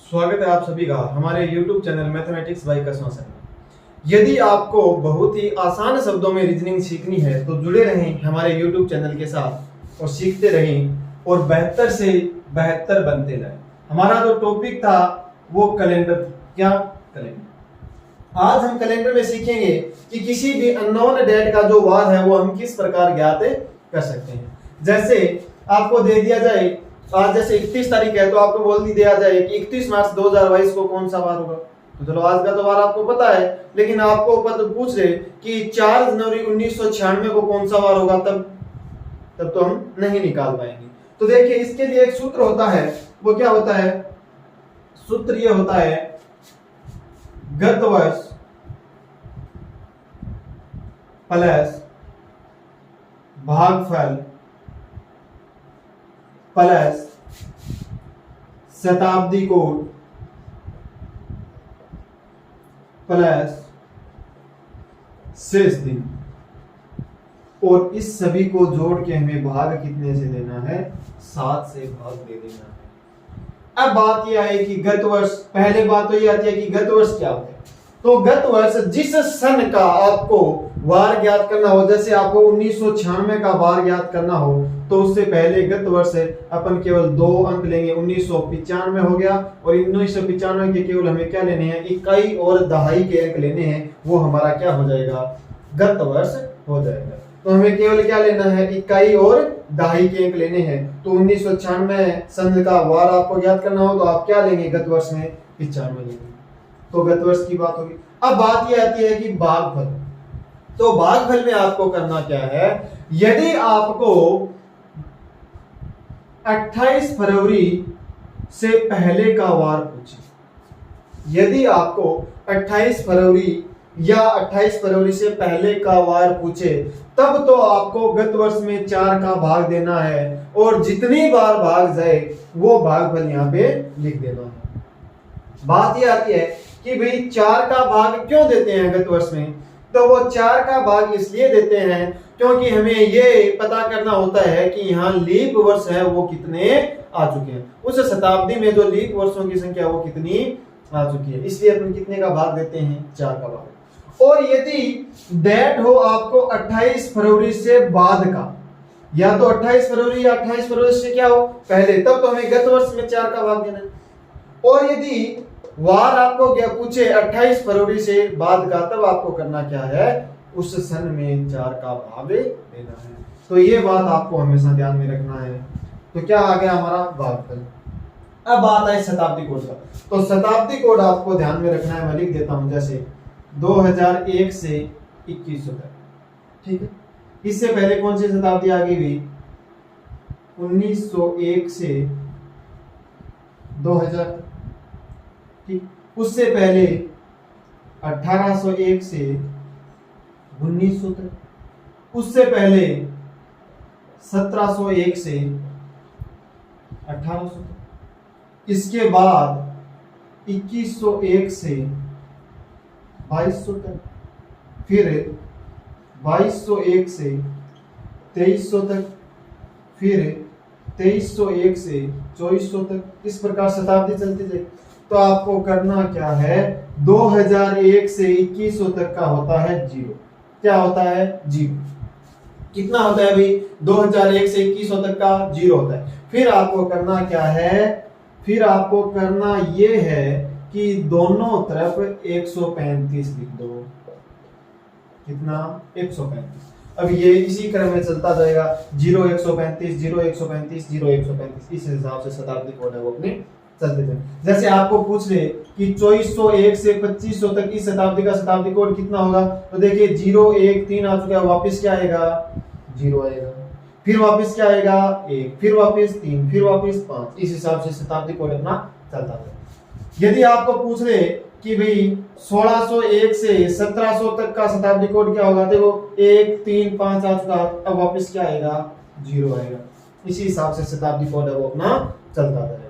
स्वागत है आप सभी का हमारे YouTube चैनल मैथमेटिक्स बाय कसौसन में। यदि आपको बहुत ही आसान शब्दों में रीजनिंग सीखनी है तो जुड़े रहें हमारे YouTube चैनल के साथ और सीखते रहें और बेहतर से बेहतर बनते जाएं। हमारा जो टॉपिक था वो कैलेंडर। क्या कैलेंडर? आज हम कैलेंडर में सीखेंगे कि किसी भी अननोन डेट का जो वार है वो हम किस प्रकार ज्ञात कर सकते हैं। जैसे आपको दे दिया जाए, आज जैसे 31 तारीख है तो आपको बोल दिया जाए कि 31 मार्च 2022 को कौन सा वार होगा। तो चलो आज का तो वार आपको पता है, लेकिन आपको पूछ रहे कि 4 जनवरी 1996 को कौन सा वार होगा, तब तो हम नहीं निकाल पाएंगे। तो देखिए इसके लिए एक सूत्र होता है, वो क्या होता है? सूत्र ये होता है गत वर्ष प्लस भागफल प्लस शताब्दी कोड प्लस शेष दिन, और इस सभी को जोड़ के हमें भाग कितने से देना है? 7 से भाग दे देना है। अब बात यह है कि गत वर्ष, पहले बात तो यह आती है कि गत वर्ष क्या होता है। तो गत वर्ष जिस सन का आपको वार ज्ञात करना हो, जैसे आपको 1996 का वार ज्ञात करना हो तो उससे पहले गत वर्ष अपन केवल 2 अंक लेंगे। 1995 हो गया, और 1995 के केवल हमें क्या लेने हैं? इकाई और दहाई के अंक लेने हैं। वो हमारा क्या हो जाएगा? गत वर्ष हो जाएगा। तो हमें केवल क्या लेना है? इकाई और दहाई के अंक लेने हैं। तो 1996 सन का वार आपको ज्ञात करना हो तो आप क्या लेंगे? गत वर्ष में 95 लेंगे। तो गत वर्ष की बात होगी। अब बात यह आती है कि भागफल। तो भागफल में आपको करना क्या है? यदि आपको 28 फरवरी से पहले का वार पूछे, यदि आपको 28 फरवरी या 28 फरवरी से पहले का वार पूछे, तब तो आपको गत वर्ष में 4 का भाग देना है, और जितनी बार भाग जाए वो भागफल यहाँ पे लिख देना है। बात यह आती है कि भाई 4 का भाग क्यों देते हैं गत वर्ष में? तो वो 4 का भाग इसलिए देते हैं क्योंकि हमें ये पता करना होता है कि यहाँ लीप वर्ष है वो कितने आ चुके हैं। उस शताब्दी में जो लीप वर्षों की संख्या वो कितनी आ चुकी है, इसलिए अपन कितने का भाग देते हैं? 4 का भाग। और यदि डेट हो आपको 28 फरवरी से बाद का, या तो 28 फरवरी या 28 फरवरी से क्या हो पहले, तब तो हमें गत वर्ष में 4 का भाग देना है। और यदि वार आपको क्या पूछे 28 फरवरी से बाद का, तब आपको करना क्या है? उस सन में 4 का भाग देना है। तो ये बात आपको हमेशा ध्यान में रखना है। तो क्या आ गया हमारा? भागफल। अब बात है शताब्दी कोड का। तो शताब्दी कोड आपको ध्यान में रखना है, मैं लिख देता हूं। जैसे 2001 से 2100 तक, ठीक है। इससे पहले कौन सी शताब्दी आ गई हुई? 1901 से 2000, ठीक। उससे पहले 1801 से 1900 तक, उससे पहले 1701 से 1800 तक, इसके बाद 2101 से 2200 तक, फिर 2201 से 2300 तक, फिर 2301 से 2400 तक। इस प्रकार शताब्दी चलती जाएगी। तो आपको करना क्या है? 2001 से 2100 तक का होता है 0। क्या होता है? 0। कितना होता है भाई? 2001 से 2100 तक का 0 होता है। फिर आपको करना क्या है? फिर आपको करना ये है कि दोनों तरफ 135 लिख दो। कितना? 135। अब ये इसी क्रम में चलता जाएगा, 0 135 0 135 0 135। इस हिसाब से शताब्दी कोड है वो अपने चलते जाए। जैसे आपको पूछ रहे कि 2401 से 2500 तक की शताब्दी का शताब्दी कोड कितना होगा, तो देखिए 0 1 3 आ चुका है, वापस क्या आएगा? 0 आएगा, फिर वापस क्या आएगा? 1, फिर वापस 3, फिर वापस 5। इस हिसाब से शताब्दी कोड अपना चलता है। यदि आपको पूछ रहे कि भाई 1601 से 1700 तक का शताब्दी कोड क्या होगा, देखो 1 3 5 आ चुका, अब वापस क्या आएगा? 0 आएगा। इसी हिसाब से शताब्दी कोड है वो अपना चलता रहेगा।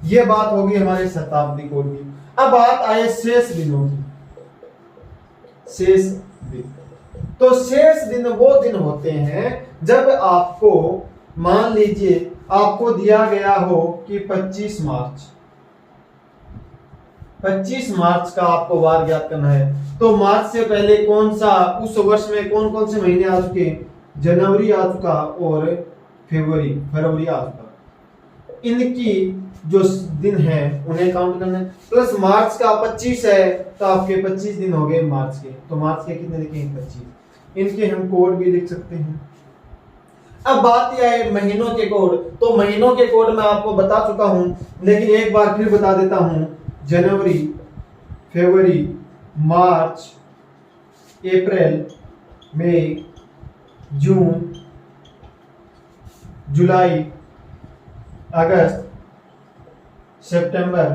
ये बात होगी हमारे शताब्दी कोड की। अब बात आए शेष दिनों की। शेष दिन, तो शेष दिन वो दिन होते हैं जब आपको मान लीजिए आपको दिया गया हो कि 25 मार्च, 25 मार्च का आपको वार ज्ञात करना है। तो मार्च से पहले कौन सा, उस वर्ष में कौन कौन से महीने आ चुके? जनवरी आ चुका और फरवरी आ चुका। इनकी जो दिन है उन्हें काउंट करना है। प्लस मार्च का 25 है तो आपके 25 दिन हो गए मार्च के। तो मार्च के कितने लिखेंगे? 25। इनके हम कोड भी लिख सकते हैं। अब बात यह है महीनों के कोड। तो महीनों के कोड मैं आपको बता चुका हूं, लेकिन एक बार फिर बता देता हूं। जनवरी, फरवरी, मार्च, अप्रैल, मई, जून, जुलाई, अगस्त, सितंबर,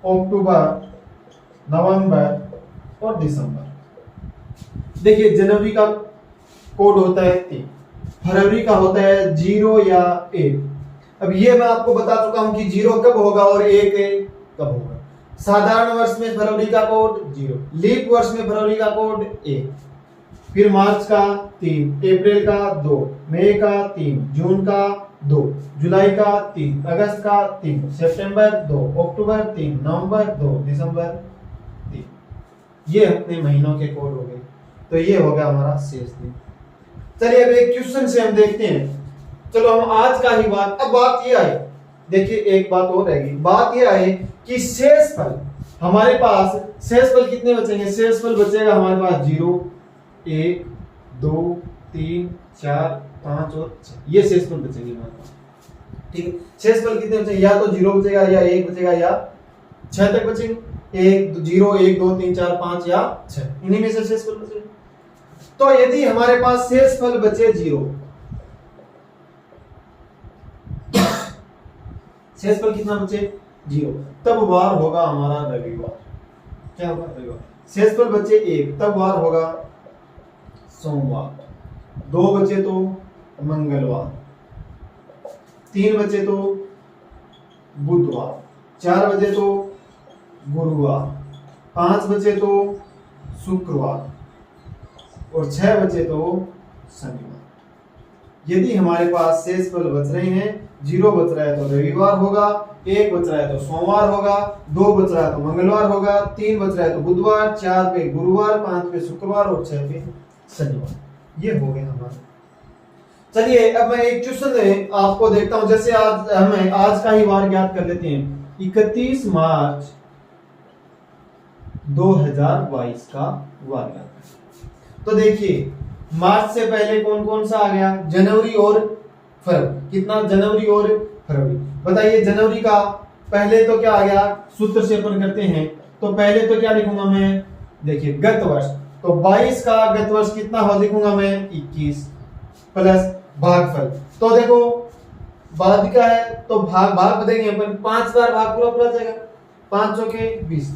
अक्टूबर, नवंबर और दिसंबर। देखिए जनवरी का कोड होता है 3, फरवरी का होता है 0 या 1। अब ये मैं आपको बता चुका हूं कि 0 कब होगा और 1 कब होगा। साधारण वर्ष में फरवरी का कोड 0, लीप वर्ष में फरवरी का कोड 1, फिर मार्च का 3, अप्रैल का 2, मई का 3, जून का 2, जुलाई का 3, अगस्त का 3, सितंबर 2, अक्टूबर 3, नवंबर 2, दिसंबर 3। ये अपने महीनों के कोड हो गए। तो ये हो गया हमारा शेष दिन। चलिए अब एक क्वेश्चन से हम देखते हैं। चलो हम आज का ही बात, अब बात ये आई, देखिए एक बात और रहेगी। बात ये आई कि शेष फल हमारे पास, शेष फल कितने बचेंगे? शेष फल बचेगा हमारे पास 0, 1, 2, 3, 4, 5 और 6। ये शेष फल बचेंगे हमारे पास। ठीक है, शेष फल कितने बचेंगे? या तो 0 बचेगा, या 1 बचेगा, या 6 तक बचेंगे। 0, 1, 2, 3, 4, 5 या 6, इन्हीं में से शेष फल बचेगा। तो यदि हमारे पास शेष फल बचे 0, शेष फल कितना बचे? 0, तब वार होगा हमारा रविवार। क्या होगा? रविवार। शेष फल बचे 1, तब वार होगा सोमवार। 2 बचे तो मंगलवार, 3 बचे तो बुधवार, 4 बचे तो गुरुवार, 5 बचे तो शुक्रवार और 6 बचे तो शनिवार। यदि हमारे पास शेष फल बच रहे हैं, 0 बच रहा है तो रविवार होगा, 1 बच रहा है तो सोमवार होगा, 2 बच रहा है तो मंगलवार होगा, 3 बच रहा है तो बुधवार, 4 पे गुरुवार, 5 पे शुक्रवार और 6 पे शनिवार। ये हो गए हमारे। चलिए अब मैं एक क्वेश्चन आपको देखता हूं। जैसे आज हमें आज का ही वार ज्ञात कर लेते हैं। 31 मार्च 2022 का वार ज्ञात। तो देखिए मार्च से पहले कौन कौन सा आ गया? जनवरी और फरवरी। कितना? जनवरी और फरवरी। बताइए जनवरी का पहले तो क्या आ गया? सूत्र से अपन करते हैं। तो पहले तो क्या लिखूंगा मैं? देखिए गत वर्ष, तो 22 का गत वर्ष कितना हो लिखूंगा मैं? 21 प्लस भागफल। तो देखो बाद का है तो भाग देंगे अपन, 5 बार भाग पूरा जाएगा, 5 चौके 20।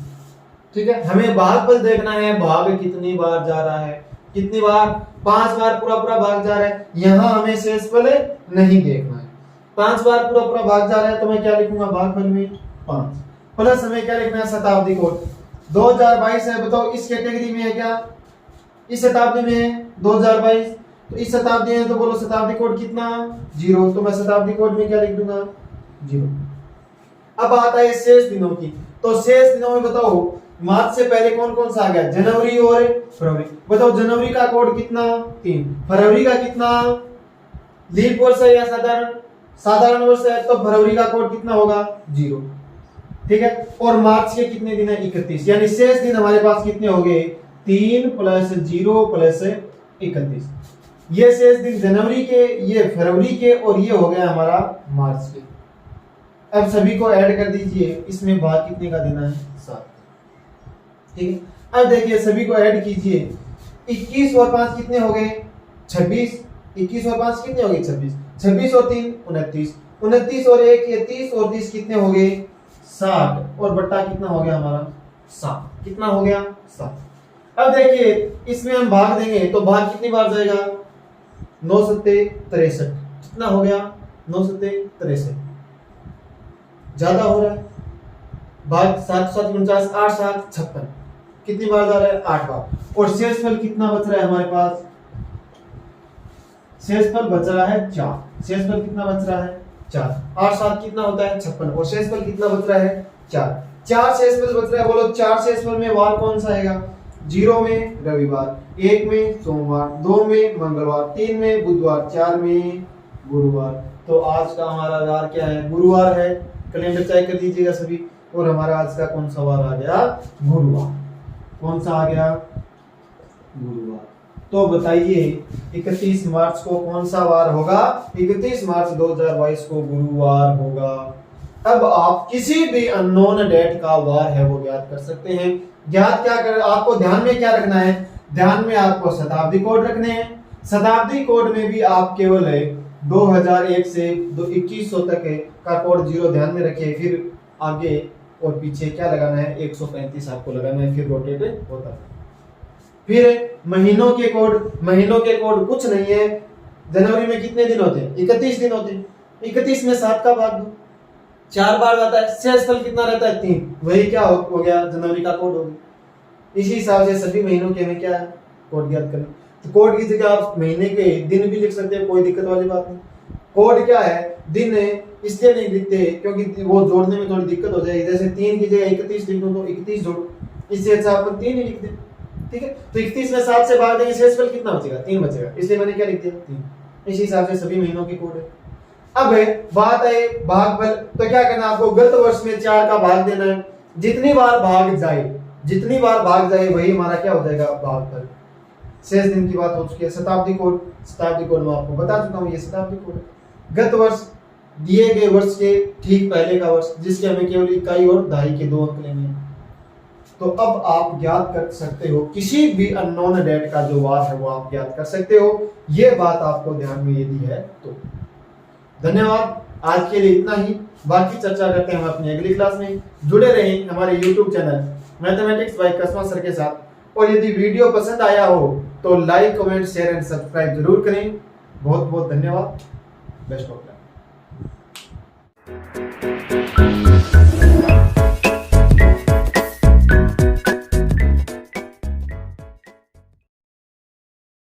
ठीक है, हमें भागफल देखना है, भाग कितनी बार जा रहा है, कितनी बार? 5 बार पूरा भाग जा रहा है। यहां हमें शेषफल नहीं देखना है, 5 बार पूरा भाग जा रहा है। तो मैं क्या लिखूंगा भागफल में? 5 प्लस हमें क्या लिखना है? शताब्दी कोड 2022 है। बताओ इस कैटेगरी में है क्या? इस शताब्दी में है 2022। तो इस शताब्दी में तो बोलो शताब्दी कोड कितना? 0। तो मैं शताब्दी कोड में क्या लिख दूंगा? 0। अब आता है शेष दिनों की। तो शेष दिनों में बताओ मार्च से पहले कौन कौन सा आ गया? जनवरी और फरवरी। बताओ जनवरी का कोड कितना? 3। फरवरी का कितना? लीप वर्ष है या साधारण वर्ष है? तो फरवरी का कोड कितना होगा? 0। ठीक है, और मार्च के कितने दिन है? 31। यानी शेष दिन हमारे पास कितने हो गए? 3 + 0 + 31। ये शेष दिन जनवरी के, ये फरवरी के और ये हो गया हमारा मार्च के। अब सभी को ऐड कर दीजिए। इसमें भाग कितने का देना है? 7। ठीक है, अब देखिए सभी को ऐड कीजिए। 21 और 5 कितने हो गए? 26। 21 और 5 कितने हो गए? 26। 26 और 3 29। 29 और 1 ये 30 और 30 कितने हो गए? 60। और बट्टा कितना हो गया हमारा? 7। कितना हो गया? 7। अब देखिए इसमें हम भाग देंगे तो भाग कितनी बार जाएगा? 9 × 7 = 63। कितना हो गया? 9 × 7 = 63। ज्यादा हो रहा है। भाग 7 × 7 = 49, 8 × 7 = 56। कितनी बार जा रहा है? 8 बार। और शेषफल कितना बच रहा है हमारे पास? शेषफल बच रहा है 4। शेषफल कितना बच रहा है? 4। 8 × 7 कितना होता है? 56। और शेषफल कितना बच रहा है? 4। 4 शेषफल बच रहा है, बोलो 4 शेषफल में वार कौन सा आएगा? 0 में रविवार, 1 में सोमवार, 2 में मंगलवार, 3 में बुधवार, 4 में गुरुवार। तो आज का हमारा वार क्या है? गुरुवार है। कैलेंडर चेक कर दीजिएगा सभी। और हमारा आज का कौन सा वार आ गया? गुरुवार। कौन सा आ गया? गुरुवार। तो बताइए 31 मार्च को कौन सा वार होगा? 31 मार्च 2022 को गुरुवार होगा। अब आप किसी भी अननोन डेट का वार है वो ज्ञात कर सकते हैं। ज्ञात क्या कर, आपको ध्यान में क्या रखना है? ध्यान में आपको शताब्दी कोड रखने हैं। शताब्दी कोड में भी आप केवल 2001 से 2100 तक का कोड 0 ध्यान में रखिए। फिर आगे और पीछे क्या लगाना है? 135 आपको लगाना है, फिर रोटेट होता है। फिर महीनों के कोड कुछ नहीं है। जनवरी में कितने दिन होते हैं? 31 दिन होते हैं। 31 में 7 का भाग दो, 4 बार आता है। शेषफल कितना रहता है? 3। वही क्या हो गया? जनवरी का कोड हो गया। इसी हिसाब से सभी महीनों के हमें क्या है? कोड ज्ञात करना। तो कोड की जगह आप महीने के दिन भी लिख सकते हैं, कोई दिक्कत वाली बात नहीं। कोड क्या है? दिन इसलिए नहीं लिखते क्योंकि वो जोड़ने में थोड़ी दिक्कत हो जाएगी। जैसे 3 की जगह 31 लिख दो तो 31 जोड़ो, इससे अच्छा अपन 3 ही लिख दें। ठीक है, तो 31 में 7 से भाग देंगे, शेषफल कितना बचेगा? 3 बचेगा। इसलिए मैंने क्या लिख दिया? 3। इसी हिसाब से सभी महीनों की कोड है। अब बात है भागफल। तो क्या करना आपको? गत वर्ष में 4 का भाग देना है। जितनी बार भाग जाए वही हमारा क्या हो जाएगा? भागफल। शेष दिन की बात हो चुकी है। शताब्दी कोड में आपको बता चुका हूं, ये शताब्दी कोड है। गत वर्ष दिए गए वर्ष के ठीक पहले का वर्ष, जिसके हमें केवल इकाई और दहाई के 2 अंक लेने हैं। तो अब आप ज्ञात कर सकते हो किसी भी अननोन डेट का जो वार है वो आप ज्ञात कर सकते हो। ये बात आपको ध्यान में यदि है तो। धन्यवाद, आज के लिए इतना ही। बाकी चर्चा करते हैं हम अपनी अगली क्लास में। जुड़े रहें हमारे YouTube channel mathematics by Kasma sir के साथ। और यदि वीडियो पसंद आया हो तो like, comment, share and subscribe जरूर करें। बहुत बहुत धन्यवाद। Best of luck.